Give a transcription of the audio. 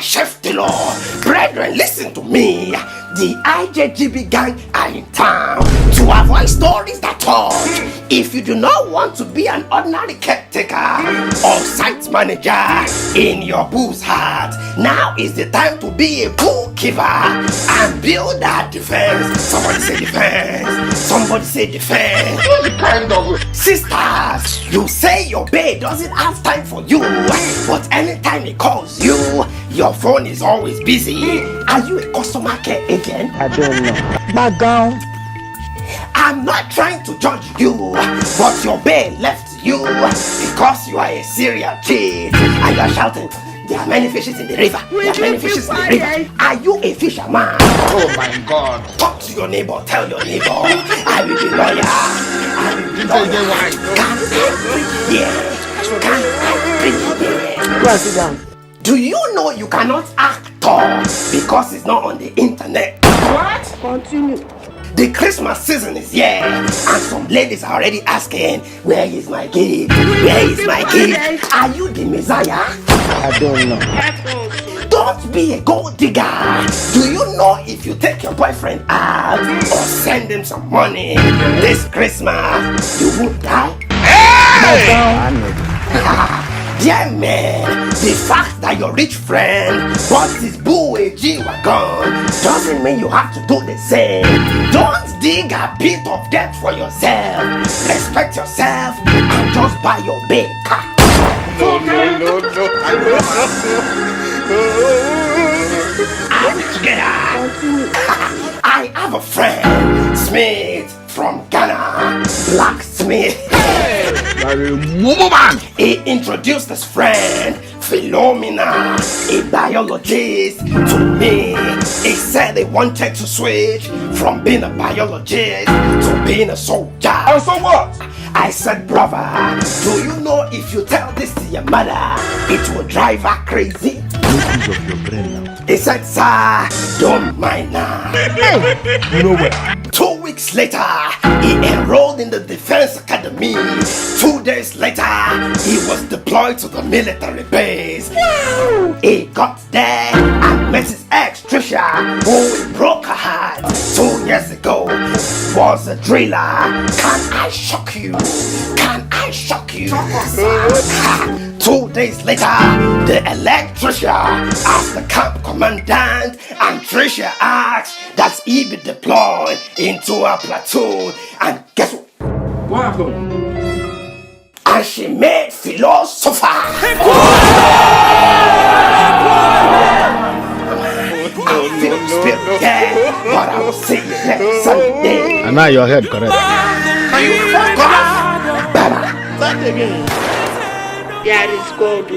Chef Taylor. Brethren, listen to me. The IJGB gang are in town to avoid stories that touch. If you do not want to be an ordinary caretaker or site manager in your boo's heart, now is the time to be a pool keeper and build that defense. Somebody say defense. Somebody say defense. Sisters, you say your babe doesn't have time for you, but anytime he calls you, your phone is always busy. Are you a customer care agent? I don't know. Background. I'm not trying to judge you, but your babe left you because you are a serial cheat and you are shouting, there are many fishes in the river. There are many fishes in the river. Are you a fisherman? Oh my God. Talk to your neighbor, tell your neighbor, I will be lawyer. I will be lawyer. Can I bring here? Go and sit down. Do you know you cannot actor because it's not on the internet? What? Continue. The Christmas season is here, and some ladies are already asking, where is my gift? Where is my gift? Are you the Messiah? I don't know. Don't be a gold digger. Do you know if you take your boyfriend out or send him some money this Christmas, you won't die? Dear man, the fact that your rich friend bought his boo a G-Wagon doesn't mean you have to do the same. Don't dig a bit of debt for yourself. Respect yourself and just buy your big car. No. I'm together. I have a friend, Smith from Ghana, Blacksmith. He introduced his friend, Philomena, a biologist, to me. He said he wanted to switch from being a biologist to being a soldier. And so what? I said, brother, do you know if you tell this to your mother, it will drive her crazy? Make use of your brain now. He said, sir, don't mind now. You know what? 2 weeks later, he enrolled in the Defense Academy. 2 days later, he was deployed to the military base. He got there and met his ex, Trisha, who broke her heart 2 years ago, was a driller. Can I shock you? Can I shock you? 2 days later, the electrician asked the camp commandant, and Trisha asked that he be deployed into a platoon. And guess what? What happened? And she made philosopher. Yeah, but I will see you next Sunday. And now your head correct. Better. That is God.